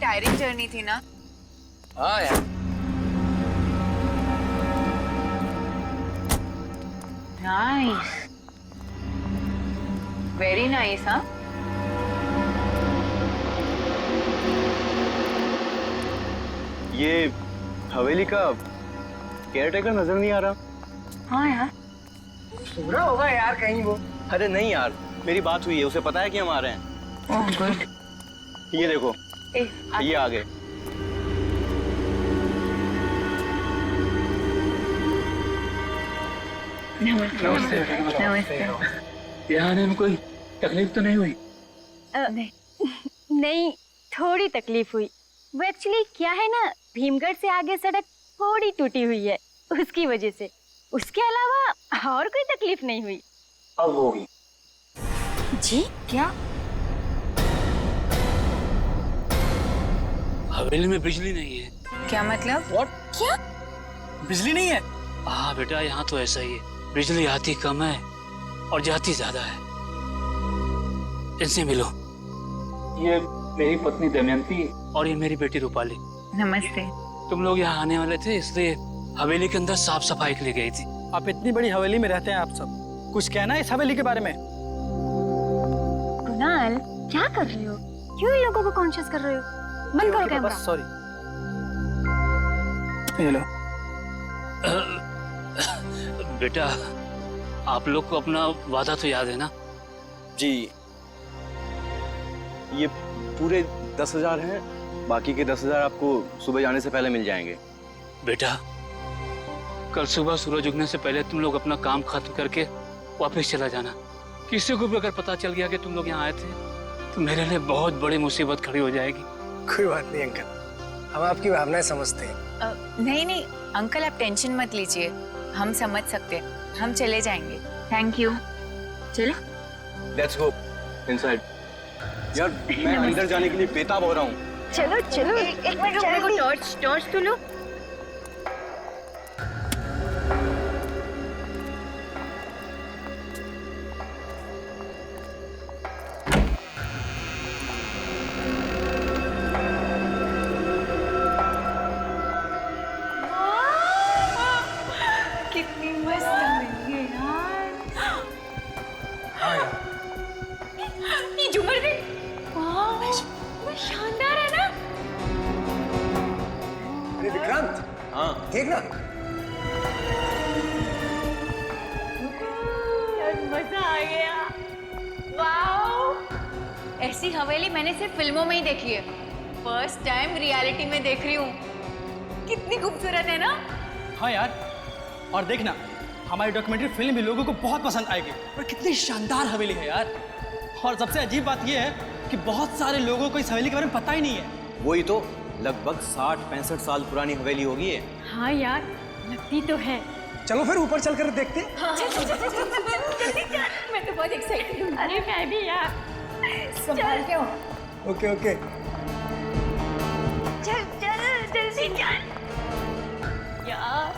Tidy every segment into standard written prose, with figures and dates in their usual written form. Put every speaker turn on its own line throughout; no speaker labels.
Tiring journey थी ना।
हाँ यार।
Nice, very nice. हाँ,
ये हवेली का केयरटेकर नजर नहीं आ रहा।
हाँ यार,
सुना होगा यार कहीं वो।
अरे नहीं यार, मेरी बात हुई है, उसे पता है कि हम आ रहे हैं।
Oh good.
ये देखो, ये आ गए।
नमस्ते। नमस्ते।
यहाँ आने में कोई तकलीफ तो नहीं हुई?
नहीं, थोड़ी तकलीफ हुई। वो एक्चुअली क्या है ना, भीमगढ़ से आगे सड़क थोड़ी टूटी हुई है, उसकी वजह से। उसके अलावा और कोई तकलीफ नहीं हुई।
अब होगी।
जी क्या?
हवेली में बिजली नहीं है।
क्या मतलब?
क्या?
बिजली नहीं है?
हाँ बेटा, यहाँ तो ऐसा ही है। बिजली आती कम है और जाती ज्यादा है। इनसे मिलो।
ये मेरी पत्नी दमयंती
और ये मेरी बेटी रूपाली।
नमस्ते।
तुम लोग यहाँ आने वाले थे, इसलिए हवेली के अंदर साफ सफाई के लिए गई थी।
आप इतनी बड़ी हवेली में रहते हैं, आप सब कुछ कहना है इस हवेली के बारे में?
कुणाल, क्या कर रहे हो? क्यों इन लोगों को कॉन्शियस कर रहे हो? बंद करो कैमरा।
सॉरी। ये लो।
बेटा, आप लोग को अपना वादा तो याद है ना?
जी, ये पूरे 10,000 हैं, बाकी के 10,000 आपको सुबह जाने से पहले मिल जाएंगे।
बेटा, कल सुबह सूरज उगने से पहले तुम लोग अपना काम खत्म करके वापस चला जाना। किसी को भी अगर पता चल गया कि तुम लोग यहाँ आए थे, तो मेरे लिए बहुत बड़ी मुसीबत खड़ी हो जाएगी।
कोई बात नहीं अंकल, हम आपकी भावनाएं समझते हैं।
नहीं नहीं अंकल, आप टेंशन मत लीजिए, हम समझ सकते हैं, हम चले जाएंगे। Thank you.
चलो।
Let's go inside. यार मैं अंदर जाने के लिए बेताब हो रहा हूँ।
चलो चलो।
एक मिनट, मेरे को टॉर्च तो लो। कितनी मस्त हवेली है यार। ये झूमर देख, वाह, वो शानदार है ना।
अरे विक्रांत,
हाँ
देख ना।
यार मजा आ गया। वाओ, ऐसी हवेली मैंने सिर्फ फिल्मों में ही देखी है, फर्स्ट टाइम रियलिटी में देख रही हूँ। कितनी खूबसूरत है ना।
हाँ यार, और देखना हमारी डॉक्यूमेंट्री फिल्म भी लोगों को बहुत पसंद आएगी। और कितनी शानदार हवेली है यार। और सबसे अजीब बात यह है कि बहुत सारे लोगों को इस हवेली के बारे में पता ही नहीं है।
वही तो, लगभग 60-65 साल पुरानी हवेली होगी ये।
हाँ यार, लगती तो है।
चलो फिर ऊपर चलकर देखते हैं।
मैं तो बहुत एक्साइटेड हूँ।
अरे मैं भी यार।
संभाल के हो।
Okay okay.
चल चल जल्दी चल। यार,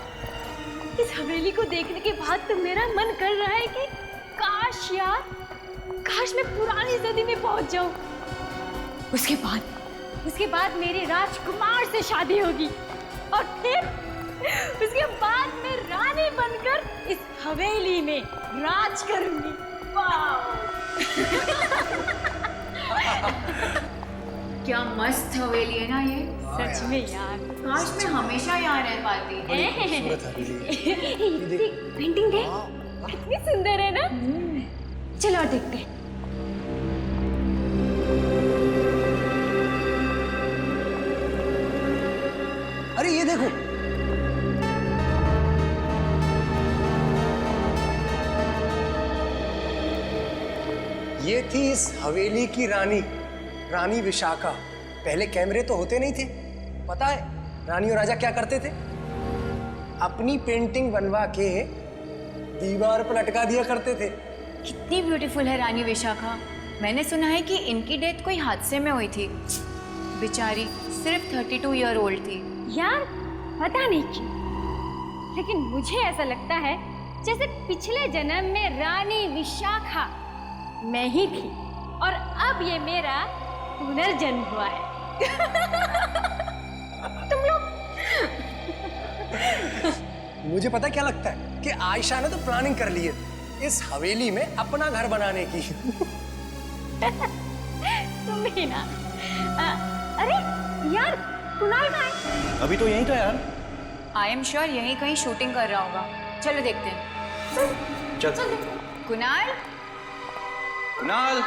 इस हवेली को देखने के बाद तो मेरा मन कर रहा है कि काश मैं पुरानी सदी में पहुंच जाऊं। उसके बाद मेरी राजकुमार से शादी होगी और फिर उसके बाद मैं रानी बनकर इस हवेली में राज करूंगी। वाह!
क्या मस्त हवेली है ना ये।
सच में यार।
काश मैं हमेशा यहाँ रह पाती।
पेंटिंग देख, कितनी सुंदर है ना। चलो और देखते हैं।
अरे ये देखो, ये थी इस हवेली की रानी विशाखा। पहले कैमरे तो होते नहीं थे। पता है रानी और राजा क्या करते थे? अपनी पेंटिंग बनवा के दीवार पर लटका दिया करते थे।
कितनी ब्यूटीफुल है रानी विशाखा। मैंने सुना है कि इनकी डेथ कोई हादसे में हुई थी। बेचारी सिर्फ 32 ईयर ओल्ड थी।
यार पता नहीं क्यों, लेकिन मुझे ऐसा लगता है जैसे पिछले जन्म में रानी विशाखा मैं ही थी और अब ये मेरा पुनर्जन्म हुआ है।
मुझे पता क्या लगता है कि आयशा ने तो प्लानिंग कर ली है इस हवेली में अपना घर बनाने की।
तुम भी ना। अरे यार, कुणाल कहाँ है?
अभी तो यहीं था यार।
आई एम श्योर यहीं कहीं शूटिंग कर रहा होगा। चलो देखते हैं।
चल।
कुणाल,
कुणाल।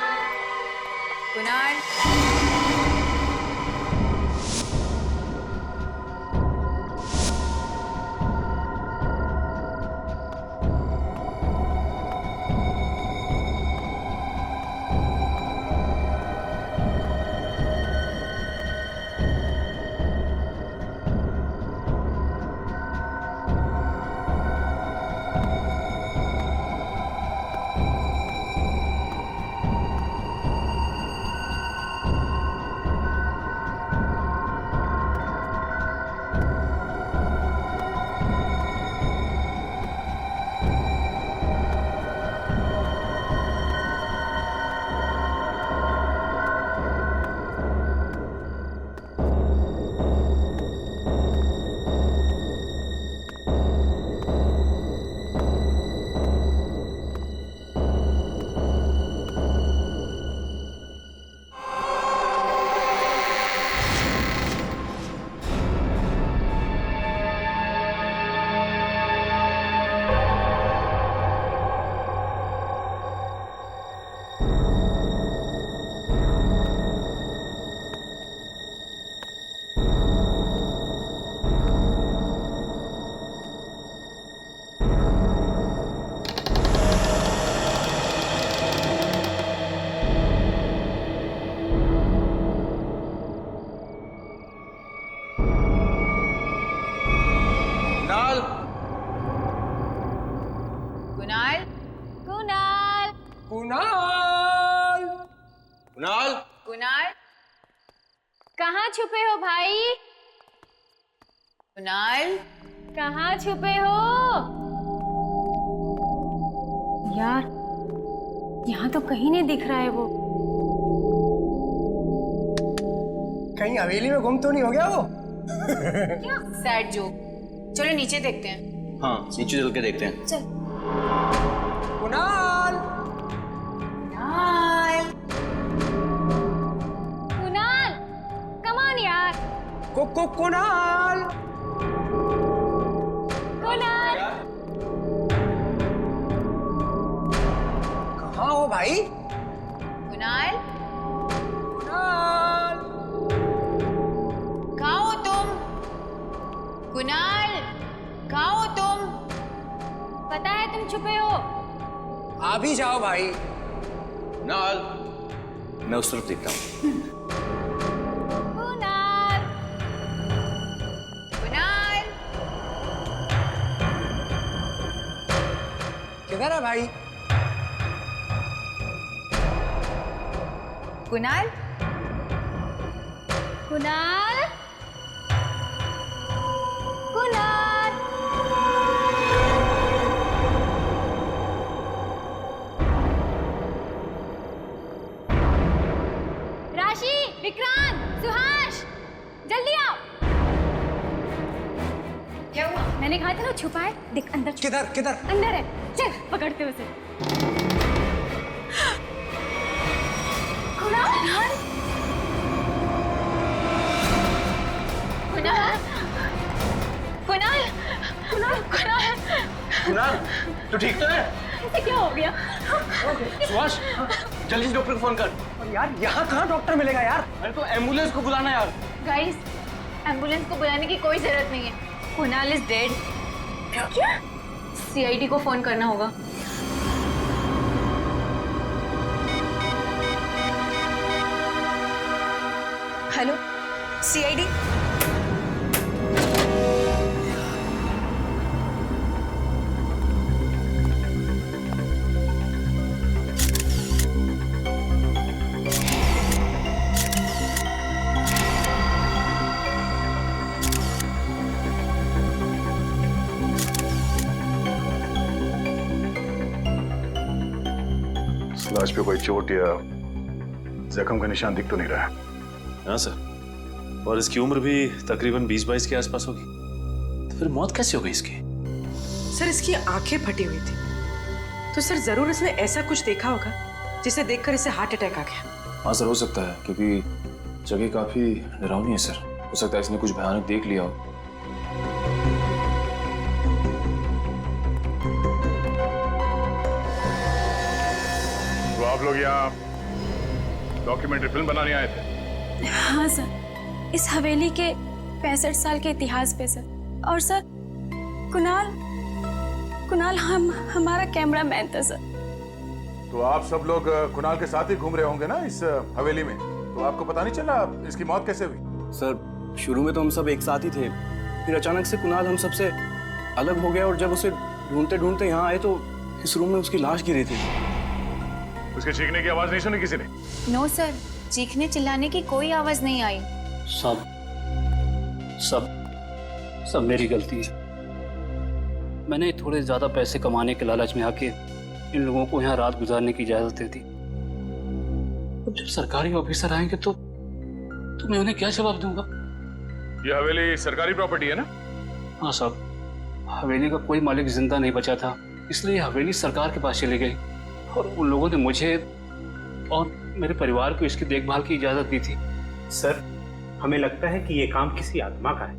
कुणाल। कुणाल।
कुणाल,
कुणाल।
कुणाल।
कुणाल।
कहाँ छुपे हो भाई?
कुणाल।
कहाँ छुपे हो? यार, यहाँ तो कहीं नहीं दिख रहा है वो।
कहीं हवेली में गुम तो नहीं हो गया वो?
Sad joke. चलो नीचे देखते हैं।
हाँ, नीचे चल के देखते हैं।
चल।
कुणाल।
कुणाल।
कुणाल, कम ऑन यार।
कुणाल।
कुणाल,
कहाँ हो भाई?
कुणाल,
कुणाल।
कहाँ हो तुम? कुणाल, कहाँ हो तुम?
पता है तुम छुपे हो।
आ भी जाओ भाई।
कुणाल, मैं उस तरफ देखता हूँ।
कुणाल,
कुणाल।
किधर है भाई?
कुणाल।
कुणाल, कुणाल। राशि, विक्रांत, सुहास, जल्दी आओ।
क्या हुआ?
मैंने कहा था ना छुपा है, देख अंदर छुपा
किधर किधर?
अंदर है। चल पकड़ते हैं उसे।
कुणाल। कुणाल। कुणाल। कुणाल। कुणाल।
कुणाल, तू ठीक तो है?
इसे क्या हो गया?
सुभाष, जल्दी से डॉक्टर को फोन कर।
और यार यहाँ कहाँ डॉक्टर मिलेगा यार?
अरे तो एम्बुलेंस को बुलाना यार।
गाइस, एम्बुलेंस को बुलाने की कोई जरूरत नहीं है। Kunal is dead. क्या? सीआईडी को फोन करना होगा। Hello, CID.
लाश पे कोई चोट या जख्म का निशान दिख तो नहीं रहा है।
हाँ सर,
और इसकी उम्र भी तकरीबन 20-22 के आसपास होगी। तो फिर मौत कैसे हो गई इसकी?
सर इसकी आंखें फटी हुई थी, तो सर जरूर इसने ऐसा कुछ देखा होगा जिसे देखकर इसे हार्ट अटैक आ गया।
हाँ सर, हो सकता है, क्योंकि जगह काफी डरावनी है सर। हो सकता है इसने कुछ भयानक देख लिया हो।
तो आप लोग यहाँ डॉक्यूमेंट्री फिल्म बनाने आए थे?
हाँ सर, इस हवेली के 65 साल के इतिहास पे सर। और सर कुणाल हमारा कैमरामैन था सर।
तो आप सब लोग कुणाल के साथ ही घूम रहे होंगे ना इस हवेली में, तो आपको पता नहीं चला इसकी मौत कैसे हुई?
सर शुरू में तो हम सब एक साथ ही थे, फिर अचानक से कुणाल हम सबसे अलग हो गया और जब उसे ढूंढते ढूंढते यहाँ आए तो इस रूम में उसकी लाश गिरी थी।
उसके चीखने की आवाज नहीं सुनी किसी ने?
नो सर, चीखने चिल्लाने की कोई आवाज नहीं आई।
सब सब सब मेरी गलती है। मैंने थोड़े ज्यादा पैसे कमाने के लालच में आके इन लोगों को यहाँ रात गुजारने की इजाजत दे दी। अब जब सरकारी ऑफिसर आएंगे तो मैं उन्हें क्या जवाब दूंगा?
ये हवेली सरकारी प्रॉपर्टी है ना?
हाँ साहब, हवेली का कोई मालिक जिंदा नहीं बचा था, इसलिए हवेली सरकार के पास चली गई और उन लोगों ने मुझे और मेरे परिवार को इसकी देखभाल की इजाजत दी थी।
सर, हमें लगता है कि ये काम किसी आत्मा का है।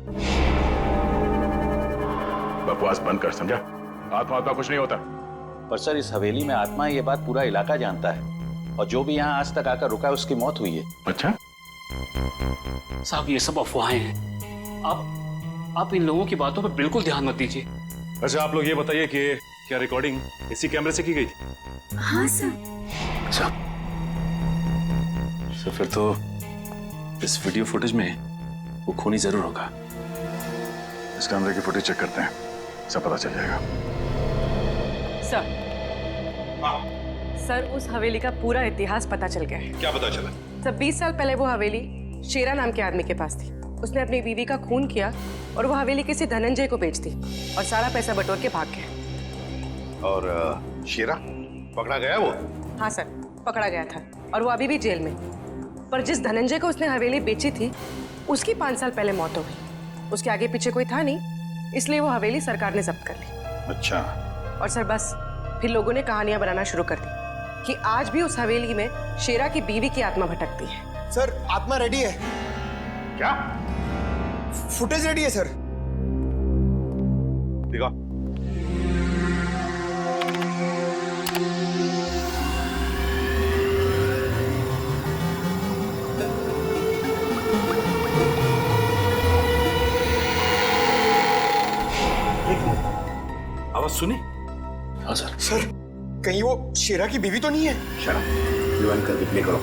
बकवास बंद कर, समझा? आत्मा कुछ नहीं होता।
पर सर, इस हवेली में आत्मा है, ये बात पूरा इलाका जानता है, और जो भी यहाँ आज तक आकर रुका है उसकी मौत हुई है।
अच्छा
साहब, ये सब अफवाहें हैं। आप इन लोगों की बातों पर बिल्कुल ध्यान मत दीजिए।
अच्छा आप लोग ये बताइए कि क्या रिकॉर्डिंग इसी कैमरे से की गई थी?
हाँ सर।
अच्छा, तो फिर तो इस वीडियो फुटेज में वो खूनी जरूर होगा।
इस कैमरे की फुटेज चेक करते हैं, सब पता चल जाएगा।
सर उस हवेली का पूरा इतिहास पता चल गया है।
क्या पता चला?
सर 20 साल पहले वो हवेली शेरा नाम के आदमी के पास थी। उसने अपनी बीवी का खून किया और वो हवेली किसी धनंजय को बेच दी और सारा पैसा बटोर के भाग गया।
और शेरा पकड़ा गया वो?
हाँ सर, पकड़ा गया था और वो अभी भी जेल में। पर जिस धनंजय को उसने हवेली बेची थी उसकी 5 साल पहले मौत हो गई। उसके आगे पीछे कोई था नहीं, इसलिए वो हवेली सरकार ने जब्त कर ली।
अच्छा।
और सर बस फिर लोगों ने कहानियां बनाना शुरू कर दी कि आज भी उस हवेली में शेरा की बीवी की आत्मा भटकती है।
सर आत्मा रेडी है।
क्या?
फुटेज रेडी है सर।
दिखा।
आवाज सुनी? हाँ सर।
सर कहीं वो शेरा की बीवी तो नहीं है?
शरा, रिवाइंड करके प्ले करो।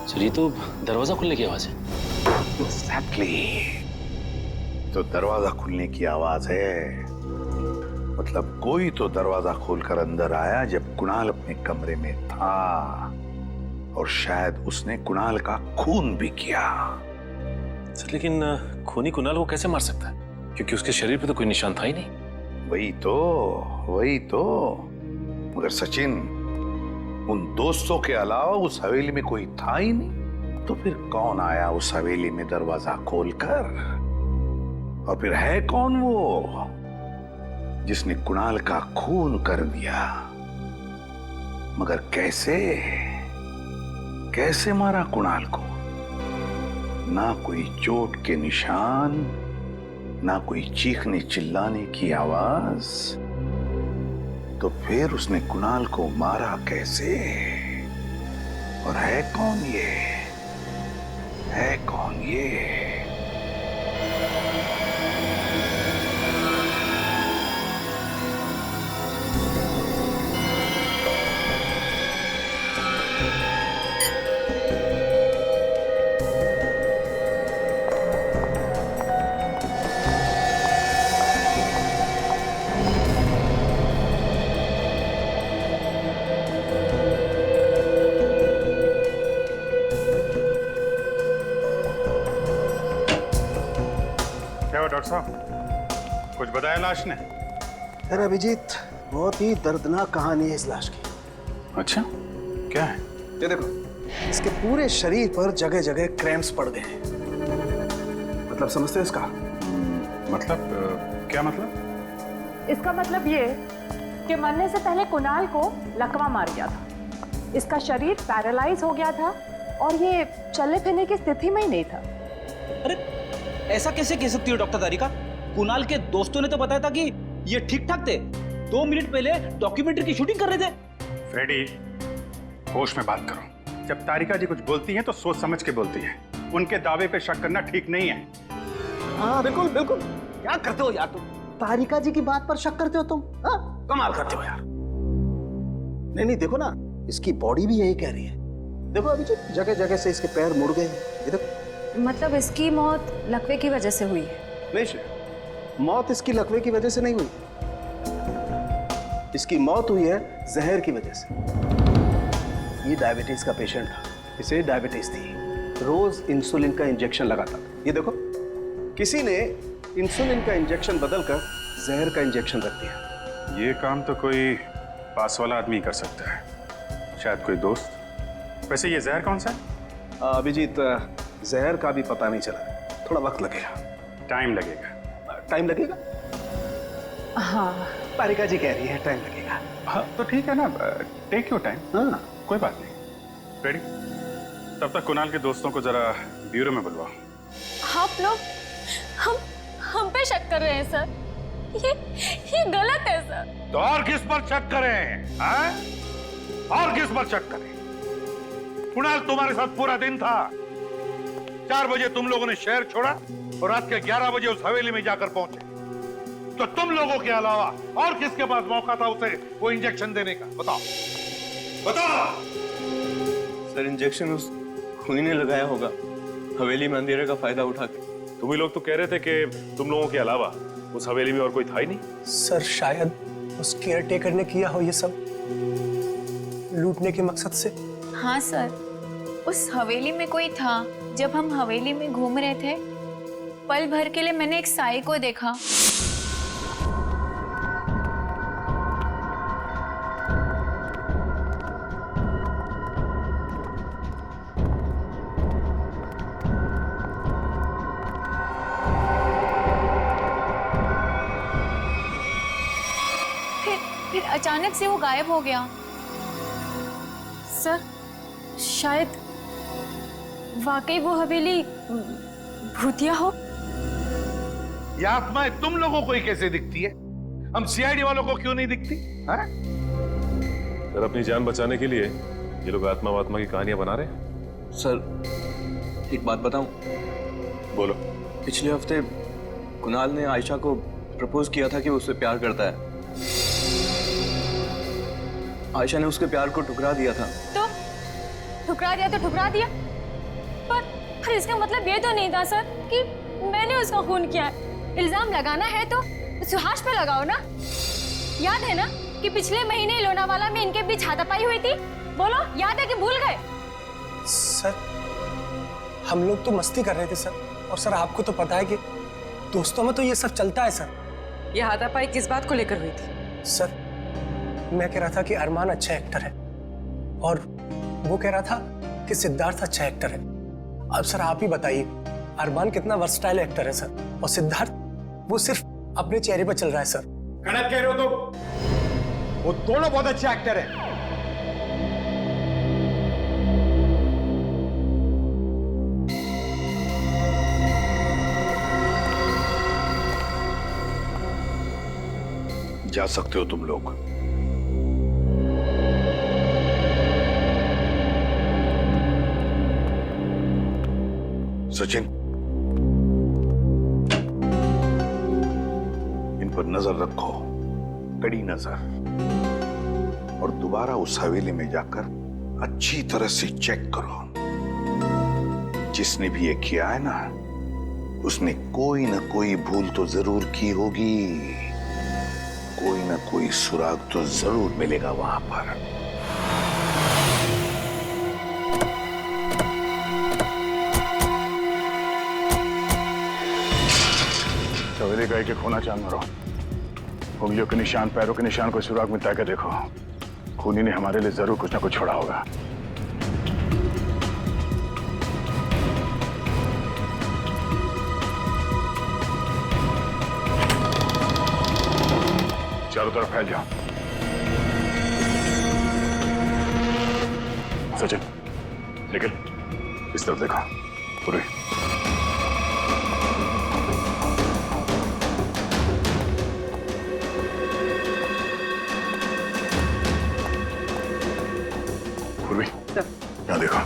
सर ये तो दरवाजा खुलने की आवाज है।
Exactly. तो दरवाजा खुलने की आवाज है, मतलब कोई तो दरवाजा खोलकर अंदर आया जब कुणाल अपने कमरे में था, और शायद उसने कुणाल का खून भी किया।
सर लेकिन खूनी कुणाल को कैसे मार सकता है, क्योंकि उसके शरीर पे तो कोई निशान था ही नहीं।
वही तो मगर सचिन, उन दोस्तों के अलावा उस हवेली में कोई था ही नहीं, तो फिर कौन आया उस हवेली में दरवाजा खोलकर? और फिर है कौन वो जिसने कुणाल का खून कर दिया? मगर कैसे मारा कुणाल को? ना कोई चोट के निशान, ना कोई चीखने चिल्लाने की आवाज, तो फिर उसने कुणाल को मारा कैसे? और है कौन ये?
क्या हुआ डॉक्टर साहब, कुछ बताया लाश ने?
अरे अभिजीत, बहुत ही दर्दनाक कहानी है इस लाश की।
अच्छा, क्या है?
ये देखो, इसके पूरे शरीर पर जगह जगह क्रैम्प्स पड़ गए हैं। मतलब समझते हो इसका?
मतलब क्या मतलब?
इसका मतलब ये कि मरने से पहले कुणाल को लकवा मार गया था। इसका शरीर पैरालाइज हो गया था और ये चलने फिरने की स्थिति में ही नहीं था।
अरे ऐसा कैसे कह सकती हो डॉक्टर तारिका? कुणाल के दोस्तों ने तो बताया था कि ये ठीक ठाक थे। 2 मिनट पहले डॉक्यूमेंट्री की शूटिंग कर रहे थे।
फ्रेडी, होश में बात करो। जब तारिका जी कुछ बोलती हैं तो सोच समझ के बोलती है। उनके दावे पे शक करना ठीक नहीं है।
हाँ बिल्कुल बिल्कुल। क्या करते हो यार तुम? तारिका जी की बात पर शक करते हो तुम? हाँ, कमाल करते हो यार। नहीं नहीं, देखो ना, इसकी बॉडी भी यही कह रही है। देखो अभी जगह जगह से इसके पैर मुड़ गए हैं। ये देखो।
मतलब इसकी मौत लकवे की वजह से हुई है?
नहीं श्रेया, मौत इसकी लकवे की वजह से नहीं हुई। इसकी मौत हुई है जहर की वजह से। ये डायबिटीज का पेशेंट था, इसे डायबिटीज थी, रोज इंसुलिन का इंजेक्शन लगाता था। ये देखो, किसी ने इंसुलिन का इंजेक्शन बदलकर जहर का इंजेक्शन रख दिया।
ये काम तो कोई पास वाला आदमी कर सकता है, शायद कोई दोस्त। वैसे ये जहर कौन सा है?
अभिजीत, जहर का भी पता नहीं चला, थोड़ा वक्त लगेगा।
टाइम लगेगा?
टाइम लगेगा?
हाँ,
तारिका जी कह रही है टाइम लगेगा।
हाँ तो ठीक है ना, टेक योर टाइम।
हाँ
कोई बात नहीं। रेडी? तब तक कुणाल के दोस्तों को जरा ब्यूरो में बुलवाओ।
आप लोग हम पे शक कर रहे हैं सर। ये गलत है सर।
तो और किस पर शक करें? हाँ? और किस पर शक करें? कुणाल तुम्हारे साथ पूरा दिन था। 4 बजे तुम लोगों ने शहर छोड़ा और रात के 11 बजे उस हवेली में जाकर पहुंचे। तो तुम लोगों के अलावा और किसके पास मौका था उसे वो इंजेक्शन देने का? बताओ बताओ।
सर, इंजेक्शन उस खूनी ने लगाया होगा, हवेली में अंधेरे का फायदा उठा के।
तुम ही लोग तो कह रहे थे कि तुम लोगों के अलावा उस हवेली में और कोई था ही नहीं।
सर, शायद उस केयर टेकर ने किया हो ये सब लूटने के मकसद से।
हाँ सर, उस हवेली में कोई था। जब हम हवेली में घूम रहे थे, पल भर के लिए मैंने एक साई को देखा। फिर अचानक से वो गायब हो गया।
सर, शायद वाकई वो हवेली भूतिया हो।
ये आत्माएं तुम लोगों को ही कैसे दिखती है? हम सीआईडी वालों को क्यों नहीं दिखती? हाँ?
सर, अपनी जान बचाने के लिए ये लोग आत्मा वात्मा की कहानियां बना रहे हैं।
सर, एक बात बताऊं?
बोलो।
पिछले हफ्ते कुणाल ने आयशा को प्रपोज किया था कि वो उससे प्यार करता है। आयशा ने उसके प्यार को ठुकरा दिया था।
तो ठुकरा दिया तो ठुकरा दिया, पर इसका मतलब ये तो नहीं था सर कि मैंने उसका खून किया है। इल्जाम लगाना है तो सुहास पे लगाओ ना। याद है ना कि पिछले महीने लोनावाला में इनके बीच हाथापाई हुई थी? बोलो, याद है कि भूल गए?
सर, हम लोग तो मस्ती कर रहे थे सर। और सर, आपको तो पता है कि दोस्तों में तो ये सब चलता है सर।
ये हाथापाई किस बात को लेकर हुई थी?
सर, मैं कह रहा था कि अरमान अच्छा एक्टर है और वो कह रहा था कि सिद्धार्थ अच्छा एक्टर है। अब सर आप ही बताइए, अरमान कितना वर्सटाइल एक्टर है सर, और सिद्धार्थ वो सिर्फ अपने चेहरे पर चल रहा है सर।
गलत कह रहे हो तुम। वो दोनों बहुत अच्छे एक्टर हैं।
जा सकते हो तुम लोग। सचिन, इन पर नजर रखो, कड़ी नजर, और दोबारा उस हवेली में जाकर अच्छी तरह से चेक करो। जिसने भी ये किया है ना, उसने कोई ना कोई भूल तो जरूर की होगी। कोई ना कोई सुराग तो जरूर मिलेगा वहां पर।
हवेली गए के खोना चांद मरो। उंगलियों के निशान, पैरों के निशान को सुराग में ताकि देखो, खूनी ने हमारे लिए जरूर कुछ ना कुछ छोड़ा होगा। चारों तरफ फैल जाओ। सचिन, निकल, इस तरफ देखो। पूरी पूर्वी, यहाँ देखो।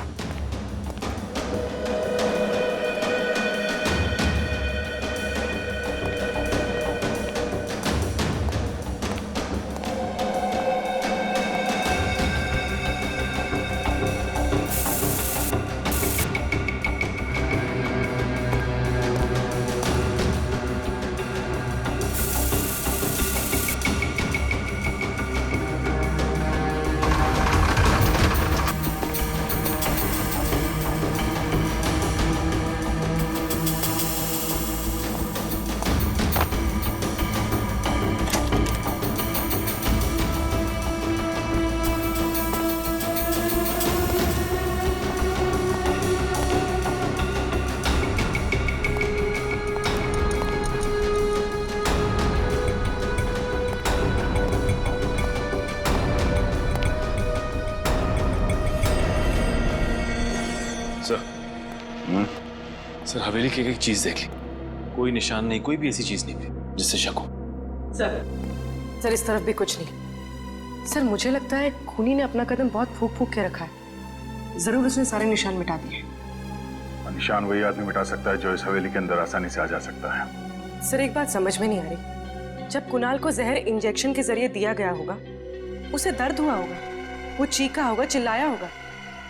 सर, हवेली की एक चीज देख ली, कोई निशान नहीं, कोई भी ऐसी चीज नहीं थी जिससे शक हो।
सर इस तरफ भी कुछ नहीं। सर मुझे लगता है खूनी ने अपना कदम बहुत फूक फूक के रखा है, जरूर उसने सारे निशान मिटा दिए।
निशान वही आदमी मिटा सकता है जो इस हवेली के अंदर आसानी से आ जा सकता है।
सर एक बात समझ में नहीं आ रही, जब कुणाल को जहर इंजेक्शन के जरिए दिया गया होगा, उसे दर्द हुआ होगा, वो चीखा होगा, चिल्लाया होगा,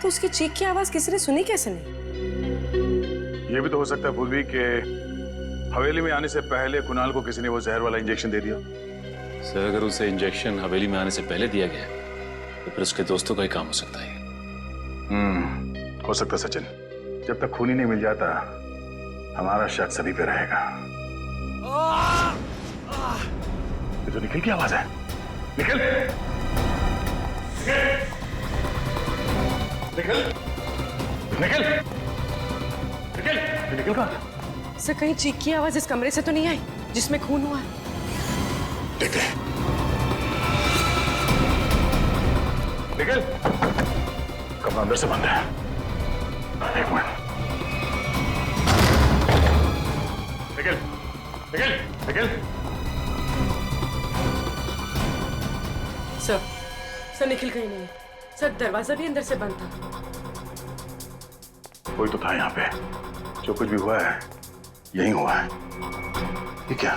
तो उसकी चीख की आवाज किसी ने सुनी कैसे नहीं?
ये भी तो हो सकता है पूर्वी के हवेली में आने से पहले कुणाल को किसी ने वो जहर वाला इंजेक्शन दे दिया।
सर अगर उसे इंजेक्शन हवेली में आने से पहले दिया गया तो फिर उसके दोस्तों का ही काम हो सकता है।
हो सकता सचिन, जब तक खूनी नहीं मिल जाता हमारा शक सभी पे रहेगा। ये तो निखिल की आवाज है। निखिल, निखिल, निखिल, निखिल, निखिल कहाँ?
सर कहीं चीख की आवाज इस कमरे से तो नहीं आई जिसमें खून हुआ है?
देखते हैं। निखिल, कमरा अंदर से बंद है। एक मिनट। निखिल, निखिल, निखिल।
सर निखिल कहीं नहीं है। सर दरवाजा भी अंदर से बंद था।
कोई तो था यहाँ पे। जो कुछ भी हुआ है यही हुआ है। ये क्या?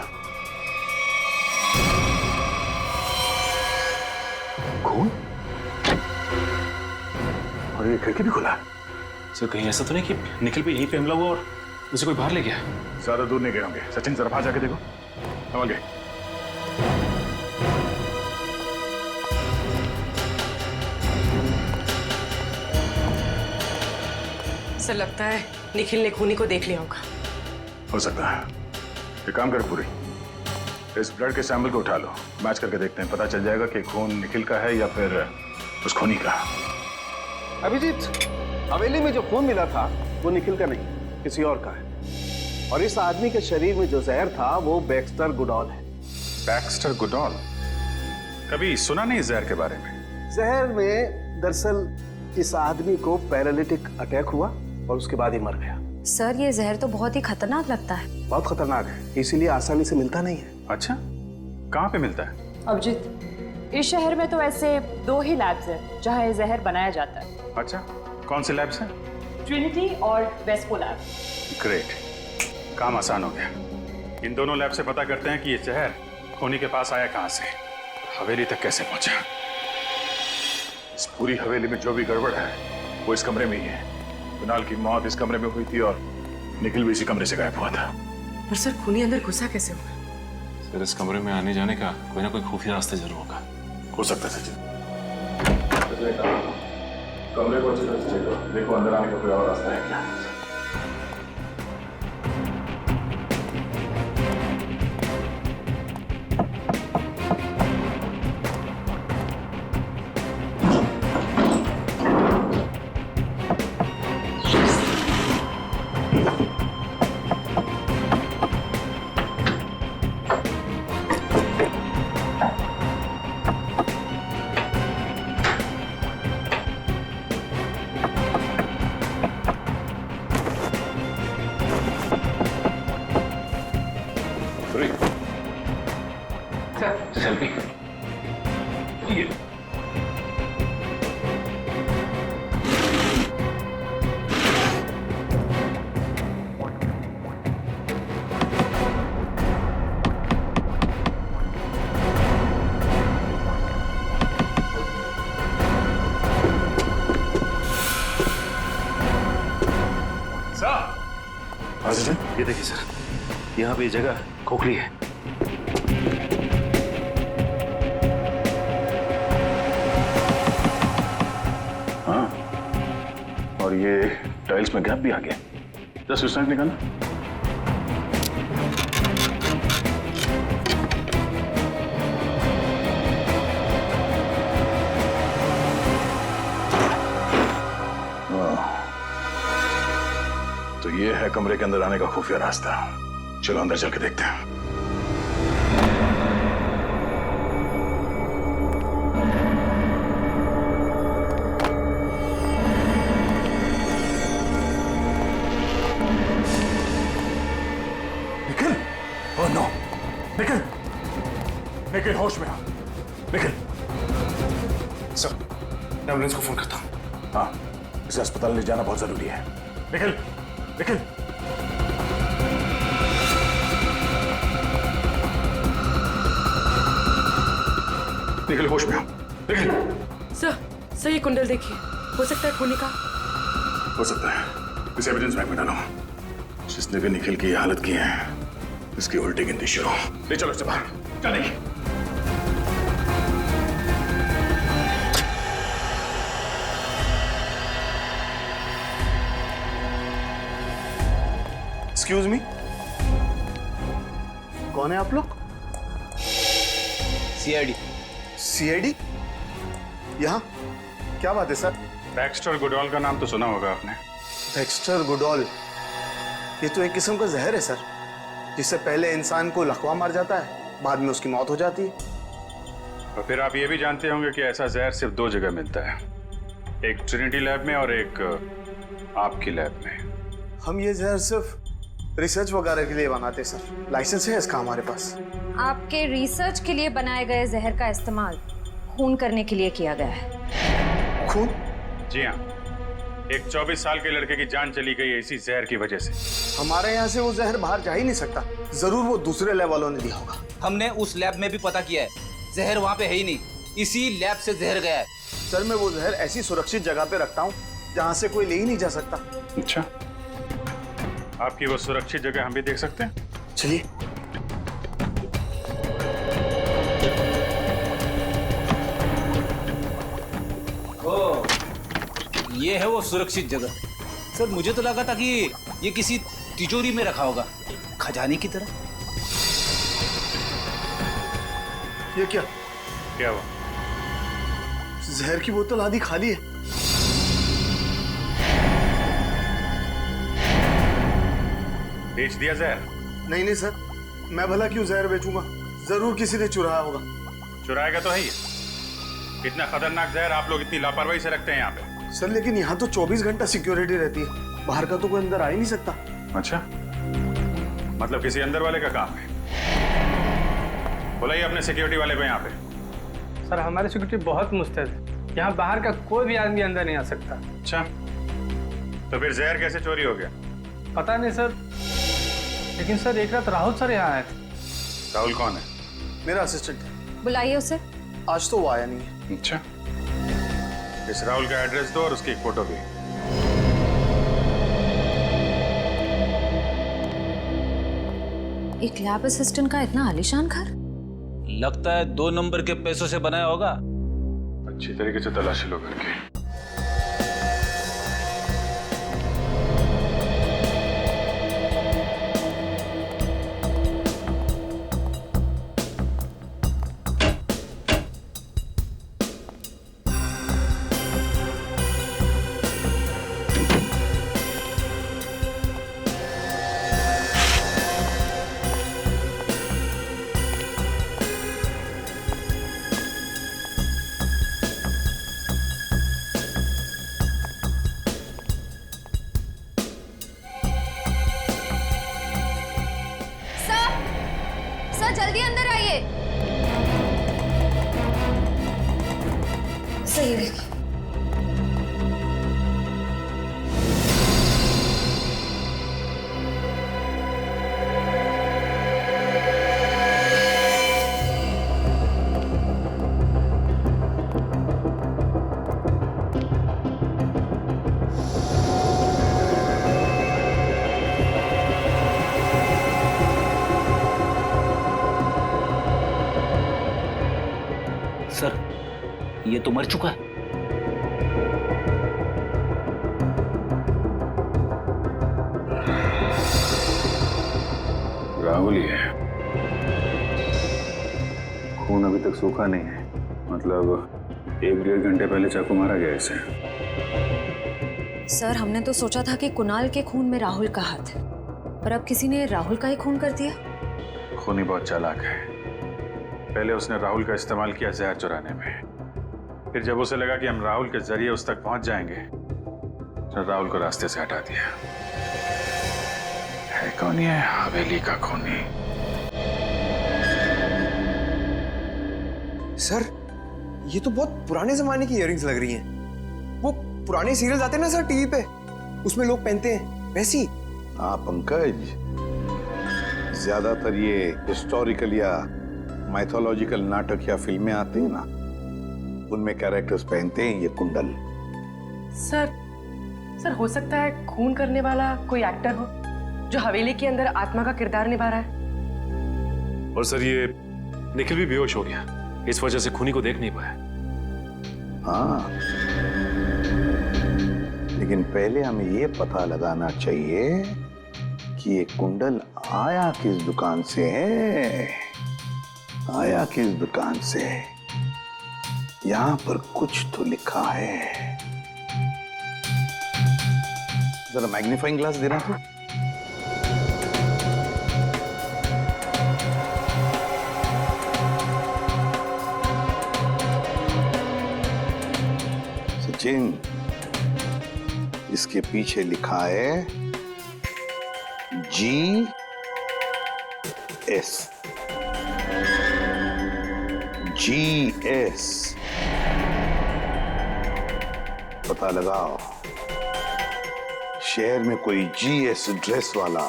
खून? और ये खिड़की भी खुला है।
सर कहीं ऐसा तो नहीं कि निखिल पे यहीं पे हमला हुआ और उसे कोई बाहर ले गया?
ज्यादा दूर नहीं गए होंगे। सचिन जरा बाहर जाके देखो। समझ गए?
सर लगता है निखिल ने खूनी को देख लिया होगा।
हो सकता है। एक काम कर पूरी, इस ब्लड के सैंपल को उठा लो, मैच करके देखते हैं, पता चल जाएगा कि खून निखिल का है या फिर उस खूनी का।
अभिजीत, हवेली में जो खून मिला था वो निखिल का नहीं, किसी और का है। और इस आदमी के शरीर में जो जहर था वो बैक्स्टर गुडॉल है।
Baxter Goodall? कभी सुना नहीं जहर के बारे में।
जहर में दरअसल इस आदमी को पैरालिटिक अटैक हुआ और उसके बाद ही मर गया।
सर ये जहर तो बहुत ही खतरनाक लगता है।
बहुत खतरनाक है, इसीलिए आसानी से मिलता नहीं है।
अच्छा, कहाँ पे मिलता है?
अभिजीत, इस शहर में तो ऐसे 2 ही लैब्स हैं जहाँ ये जहर बनाया जाता है।
अच्छा, कौन से लैब्स हैं?
ट्रिनिटी और वेस्को लैब।
ग्रेट, काम आसान हो गया। इन दोनों लैब से पता करते हैं कि ये जहर खूनी के पास आया कहाँ से, हवेली तक कैसे पहुंचा। इस पूरी हवेली में जो भी गड़बड़ है वो इस कमरे में ही है। कुणाल की मौत इस कमरे में हुई थी और निखिल भी इसी कमरे से गायब हुआ था।
पर सर खूनी अंदर घुसा कैसे हुआ?
सर इस कमरे में आने जाने का कोई ना कोई खुफिया रास्ता जरूर होगा।
हो सकता है सचिन। कमरे को अच्छी तरह से चेक करो, देखो अंदर आने का कोई और रास्ता है क्या।
सेल्फी ये
ये देखिए सर, यहाँ पे ये जगह खोखली है।
हाँ, और ये टाइल्स में गैप भी आ गया। 10 मिनट निकालना। तो ये है कमरे के अंदर आने का खुफिया रास्ता। चलो अंदर चल के देखते हैं।
निखिल, ओह नो, निखिल, निखिल होश में आ, निखिल। सर, मैं एम्बुलेंस को फोन करता हूँ। हाँ, इसे अस्पताल ले जाना बहुत जरूरी है। निखिल, निखिल। निखिल होश में आओ, निखिल।
सर ये कुंडल देखिए, हो सकता है खूनी का।
हो सकता है। इस एविडेंस बैंक में डालो। जिसने भी निखिल की हालत की है, इसकी उल्टी गिनती शुरू। ले चलो इसे बाहर। चलेगी।
एक्सक्यूज मी, कौन है आप लोग?
सीआईडी।
सीआईडी? यहाँ क्या बात है सर?
बैक्स्टर गुडॉल का नाम तो सुना होगा आपने।
बैक्स्टर गुडॉल, ये तो एक किस्म का जहर है सर, जिससे पहले इंसान को लकवा मार जाता है, बाद में उसकी मौत हो जाती है।
और फिर आप ये भी जानते होंगे कि ऐसा जहर सिर्फ 2 जगह मिलता है, एक ट्रिनिटी लैब में और एक आपकी लैब में।
हम ये जहर सिर्फ रिसर्च वगैरह के लिए बनाते सर, लाइसेंस है इसका हमारे पास।
आपके रिसर्च के लिए बनाए गए जहर का इस्तेमाल खून करने के लिए किया गया है।
खून?
जी हाँ, एक 24 साल के लड़के की जान चली गई इसी जहर की वजह से।
हमारे यहाँ से वो जहर बाहर जा ही नहीं सकता, जरूर वो दूसरे लैब वालों ने दिया होगा।
हमने उस लैब में भी पता किया है, जहर वहाँ पे है ही नहीं, इसी लैब से जहर गया है।
सर मैं वो जहर ऐसी सुरक्षित जगह पे रखता हूँ जहाँ से कोई ले ही नहीं जा सकता।
अच्छा, आपकी वो सुरक्षित जगह हम भी देख सकते हैं?
चलिए।
ये है वो सुरक्षित जगह। सर मुझे तो लगा था कि ये किसी तिजोरी में रखा होगा, खजाने की तरह।
ये क्या?
क्या हुआ?
जहर की बोतल आधी खाली है।
बेच दिया जहर?
नहीं सर, मैं भला क्यों जहर बेचूंगा, जरूर किसी ने चुराया होगा।
चुराएगा तो है ही। इतना खतरनाक जहर आप लोग इतनी लापरवाही से रखते हैं यहाँ पे।
सर लेकिन यहाँ तो 24 घंटा सिक्योरिटी रहती है, बाहर का तो कोई अंदर आ ही नहीं सकता।
अच्छा, मतलब किसी अंदर वाले का काम है। बुलाइए अपने सिक्योरिटी वाले को यहाँ पे।
सर हमारी सिक्योरिटी बहुत मुस्तैद है, यहाँ बाहर का कोई भी आदमी अंदर नहीं आ सकता।
अच्छा, तो फिर जहर कैसे चोरी हो गया?
पता नहीं सर, लेकिन सर एक रात राहुल सर यहाँ आए थे।
राहुल कौन है?
मेरा असिस्टेंट है।
बुलाइए उसे।
आज तो वो आया नहीं है।
अच्छा, इस राहुल का एड्रेस दो और उसकी एक फोटो भी।
एक लैब असिस्टेंट का इतना आलीशान घर?
लगता है 2 नंबर के पैसों से बनाया होगा।
अच्छी तरीके से तलाशी लो करके।
सर जल्दी अंदर आइए। सही देखिए।
सर, ये तो मर चुका है।
राहुल ही है। खून अभी तक सूखा नहीं है, मतलब 1-1.5 घंटे पहले चाकू मारा गया इसे।
सर हमने तो सोचा था कि कुणाल के खून में राहुल का हाथ है, पर अब किसी ने राहुल का ही खून कर दिया।
खूनी बहुत चालाक है। पहले उसने राहुल का इस्तेमाल किया जहर चुराने में, फिर जब उसे लगा कि हम राहुल के जरिए उस तक पहुंच जाएंगे, तो राहुल को रास्ते से हटा दिया। है कौन ये हवेली का खूनी?
सर ये तो बहुत पुराने जमाने की इयररिंग्स लग रही हैं। वो पुराने सीरियल्स आते हैं ना सर टीवी पे, उसमें लोग पहनते हैं वैसी।
हाँ पंकज, ज्यादातर ये हिस्टोरिकल या माइथोलॉजिकल नाटक या फिल्में आती हैं ना, उनमें कैरेक्टर्स पहनते हैं ये कुंडल।
सर हो सकता है खून करने वाला कोई एक्टर हो जो हवेली के अंदर आत्मा का किरदार निभा रहा है।
और सर ये निखिल भी बेहोश हो गया, इस वजह से खूनी को देख नहीं पाया।
हाँ, लेकिन पहले हमें ये पता लगाना चाहिए कि ये कुंडल आया किस दुकान से है, आया किस दुकान से। यहां पर कुछ तो लिखा है। जरा मैग्नीफाइंग ग्लास देना तो। सचिन, इसके पीछे लिखा है GS। GS पता लगाओ, शहर में कोई GS ड्रेस वाला,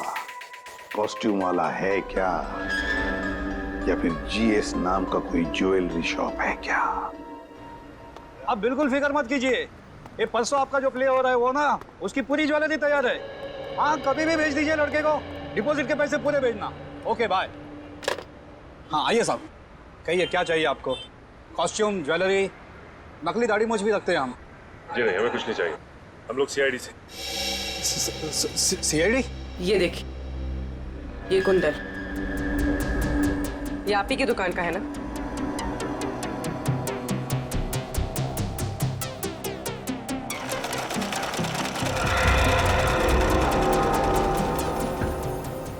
कॉस्ट्यूम वाला है क्या, या फिर GS नाम का कोई ज्वेलरी शॉप है क्या?
आप बिल्कुल फिक्र मत कीजिए, ये परसों आपका जो प्ले हो रहा है वो ना, उसकी पूरी ज्वेलरी तैयार है। हाँ, कभी भी भेज दीजिए लड़के को, डिपॉजिट के पैसे पूरे भेजना। Okay bye. हाँ आइए साहब, कहिए क्या चाहिए आपको? कॉस्ट्यूम, ज्वेलरी, नकली दाढ़ी मूंछ भी रखते हैं हम।
जी नहीं, हमें कुछ नहीं चाहिए, हम लोग CID से।
CID?
ये देखिए, ये कुंडल, ये आप ही की दुकान का है ना?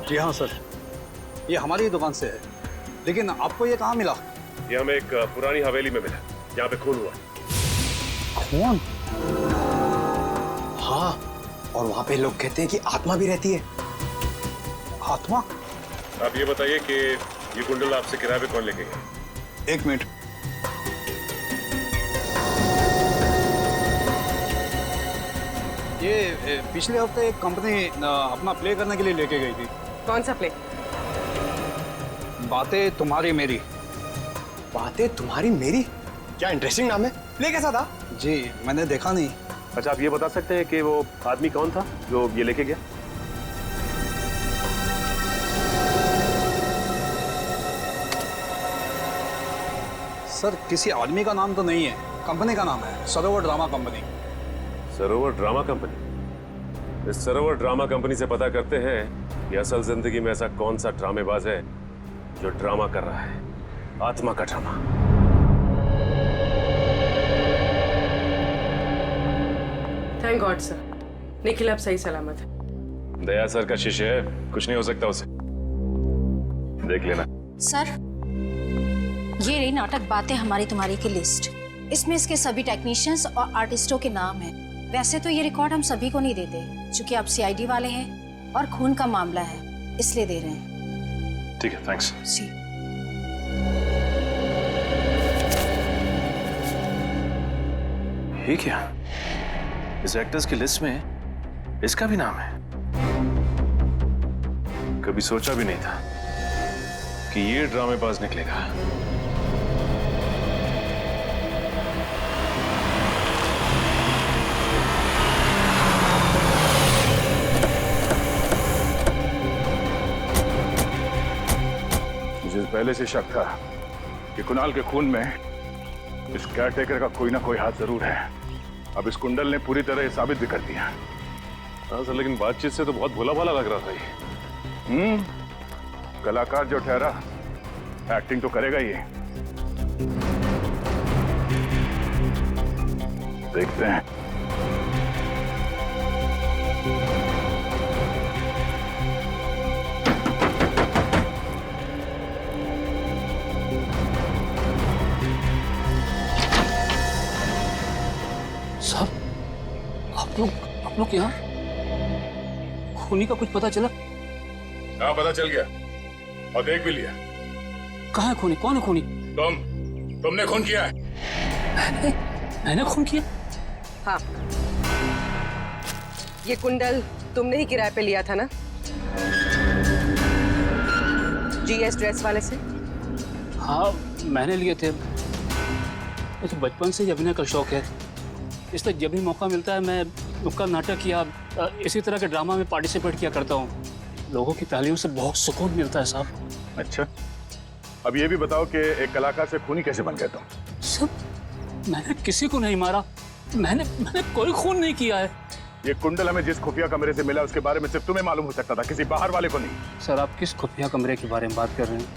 जी हाँ सर, ये हमारी ही दुकान से है, लेकिन आपको ये कहाँ मिला?
ये हमें एक पुरानी हवेली में मिला, यहाँ पे खून हुआ।
खून?
हाँ, और वहां पे लोग कहते हैं कि आत्मा भी रहती है।
आत्मा?
आप ये बताइए कि ये कुंडल आपसे किराए पे कौन लेके गया?
1 मिनट। ये पिछले हफ्ते एक कंपनी अपना प्ले करने के लिए लेके गई थी।
कौन सा प्ले?
बातें तुम्हारी मेरी।
बातें तुम्हारी मेरी? क्या इंटरेस्टिंग नाम है। प्ले कैसा था?
जी मैंने देखा नहीं।
अच्छा, आप ये बता सकते हैं कि वो आदमी कौन था जो ये लेके गया?
सर किसी आदमी का नाम तो नहीं है, कंपनी का नाम है, सरोवर ड्रामा कंपनी।
सरोवर ड्रामा कंपनी? इस सरोवर ड्रामा कंपनी से पता करते हैं कि असल जिंदगी में ऐसा कौन सा ड्रामेबाज है जो ड्रामा कर रहा है, आत्मा का drama.
Thank God sir, Nikhil अब सही सलामत है।
दया सर का शिष्य है, कुछ नहीं हो सकता उसे, देख लेना।
सर, ये रही नाटक बातें हमारी तुम्हारी की लिस्ट। इसमें इसके सभी टेक्नीशियंस और आर्टिस्टों के नाम हैं। वैसे तो ये रिकॉर्ड हम सभी को नहीं देते, क्योंकि आप CID वाले हैं और खून का मामला है, इसलिए दे रहे हैं।
ठीक है, थैंक्स।
जी।
ये क्या? इस एक्टर्स की लिस्ट में इसका भी नाम है?
कभी सोचा भी नहीं था कि ये ड्रामेबाज निकलेगा।
मुझे पहले से शक था कि कुणाल के खून में इस केयरटेकर का कोई ना कोई हाथ जरूर है। अब इस कुंडल ने पूरी तरह ये साबित भी कर दिया।
हाँ सर, लेकिन बातचीत से तो बहुत भोला भाला लग रहा था ये।
कलाकार जो ठहरा एक्टिंग तो करेगा ही। देखते हैं।
साहब, आप लोग यहाँ? खूनी का कुछ पता चला?
हाँ, पता चल गया और देख भी लिया।
कहाँ है खूनी? कौन है खूनी?
तुमने खून किया है।
मैंने खून किया?
हाँ, ये कुंडल तुमने ही किराए पे लिया था ना, जीएस ड्रेस वाले से?
हाँ, मैंने लिए थे। मुझे बचपन से ही अभिनय का शौक है, इसलिए जब भी मौका मिलता है मैं नुक्कड़ नाटक या इसी तरह के ड्रामा में पार्टिसिपेट किया करता हूँ। लोगों की तालियों से बहुत सुकून मिलता है साहब।
अच्छा, अब ये भी बताओ कि एक कलाकार से खूनी कैसे बन गए तुम?
सब, मैंने किसी को नहीं मारा। मैंने कोई खून नहीं किया है।
ये कुंडल हमें जिस खुफिया कमरे से मिला उसके बारे में सिर्फ तुम्हें मालूम हो सकता था, किसी बाहर वाले को नहीं।
सर, आप किस खुफिया कमरे के बारे में बात कर रहे हैं?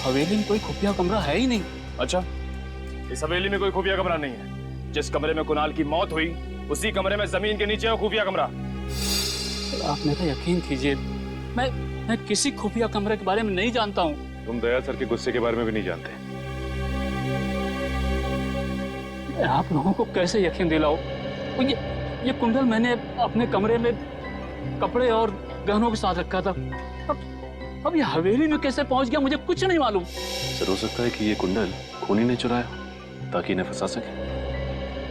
हवेली में कोई खुफिया कमरा है ही नहीं।
अच्छा, इस हवेली में कोई खुफिया कमरा नहीं है? जिस कमरे में कुणाल की मौत हुई उसी कमरे में जमीन के नीचे है खुफिया कमरा।
आप मेरा यकीन कीजिए, मैं किसी खुफिया कमरे के बारे में नहीं जानता हूँ।
तुम दया सर के गुस्से के बारे में भी नहीं जानते?
मैं आप लोगों को कैसे यकीन दिलाऊं? ये कुंडल मैंने अपने कमरे में कपड़े और गहनों के साथ रखा था। अब ये हवेली में कैसे पहुंच गया मुझे कुछ नहीं मालूम।
सर, हो सकता है कि ये कुंडल खूनी ने चुराया ताकि इन्हें फंसा सके।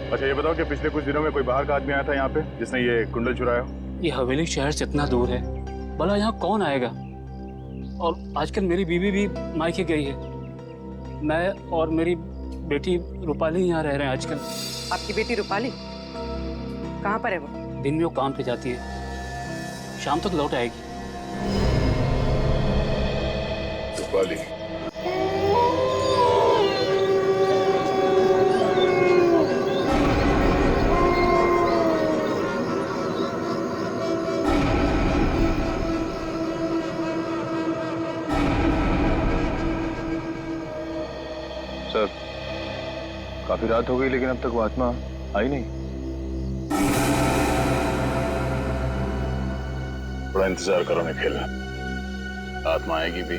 अच्छा, ये बताओ कि पिछले कुछ दिनों में कोई बाहर का आदमी आया था यहाँ पे जिसने ये कुंडल चुराया?
ये हवेली शहर से इतना दूर है, भला यहाँ कौन आएगा? और आजकल मेरी बीवी भी मायके गई है। मैं और मेरी बेटी रूपाली यहाँ रह रहे हैं आजकल।
आपकी बेटी रूपाली कहाँ पर है? वो
दिन में वो काम पे जाती है, शाम तक लौट आएगी।
रूपाली, सर, काफी रात हो गई लेकिन अब तक वो आत्मा आई नहीं। थोड़ा इंतजार करो निखिल, आत्मा आएगी भी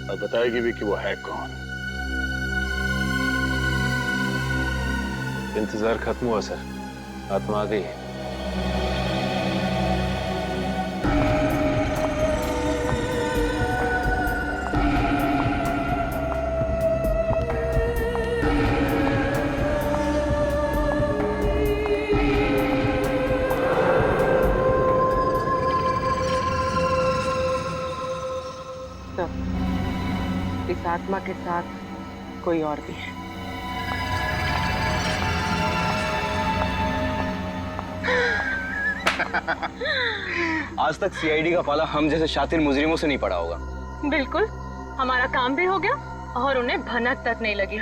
और बताएगी भी कि वो है कौन।
इंतजार खत्म हुआ सर, आत्मा आ गई है।
इस आत्मा के साथ कोई और भी है।
आज तक सीआईडी का पाला हम जैसे शातिर मुजरिमों से नहीं पड़ा होगा।
बिल्कुल, हमारा काम भी हो गया और उन्हें भनक तक नहीं लगी।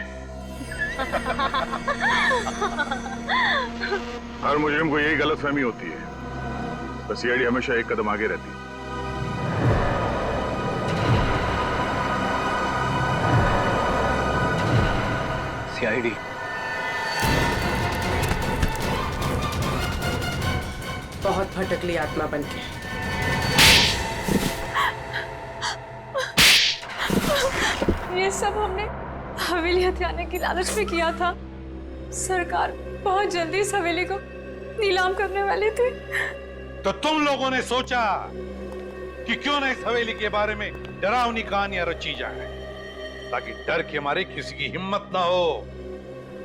हर मुजरिम को यही गलतफहमी होती है, बस सीआईडी हमेशा एक कदम आगे रहती है।
सीआईडी
बहुत भटकली आत्मा बनके।
ये सब हमने हवेली हथियाने की लालच में किया था। सरकार बहुत जल्दी इस हवेली को नीलाम करने वाली थी।
तो तुम लोगों ने सोचा कि क्यों ना इस हवेली के बारे में डरावनी कहानियां रची जाए ताकि डर के मारे किसी की हिम्मत ना हो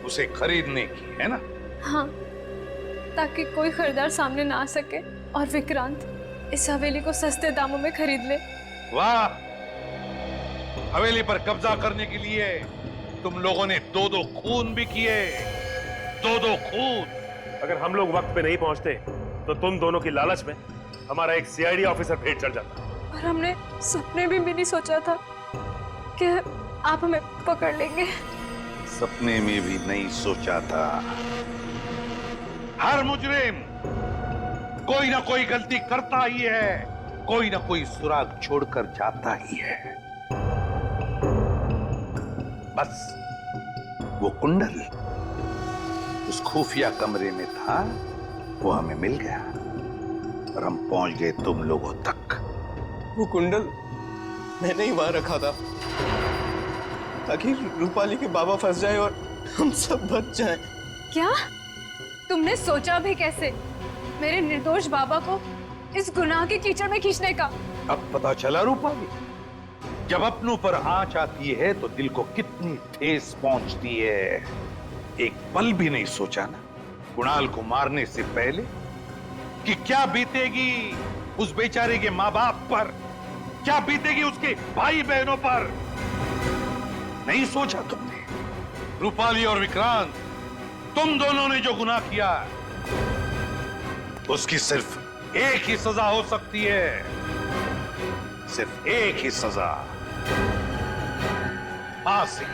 उसे खरीदने की, है ना?
हाँ, ताकि कोई खरीदार सामने ना आ सके और विक्रांत इस हवेली को सस्ते दामों में खरीद ले।
वाह, हवेली पर कब्जा करने के लिए तुम लोगों ने 2-2 खून भी किए, 2-2 खून।
अगर हम लोग वक्त पे नहीं पहुंचते तो तुम दोनों की लालच में हमारा एक सीआईडी ऑफिसर भेंट चढ़ जाता।
और हमने सपने भी नहीं सोचा था कि आप हमें पकड़ लेंगे।
सपने में भी नहीं सोचा था।
हर मुजरिम कोई ना कोई गलती करता ही है, कोई ना कोई सुराग छोड़कर जाता ही है। बस वो कुंडल उस खुफिया कमरे में था, वो हमें मिल गया और हम पहुंच गए तुम लोगों तक।
वो कुंडल मैंने ही वहां रखा था ताकि रूपाली के बाबा फंस जाए और हम सब बच जाएं।
क्या तुमने सोचा भी कैसे मेरे निर्दोष बाबा को इस गुनाह के कीचड़ में खींचने का?
अब पता चला रूपाली, जब अपनों पर आंच आती है तो दिल को कितनी ठेस पहुंचती है। एक पल भी नहीं सोचा ना कुणाल को मारने से पहले कि क्या बीतेगी उस बेचारे के माँ बाप पर, क्या बीतेगी उसके भाई बहनों पर। नहीं सोचा तुमने। रूपाली और विक्रांत, तुम दोनों ने जो गुनाह किया उसकी सिर्फ एक ही सजा हो सकती है, सिर्फ एक ही सजा, फांसी।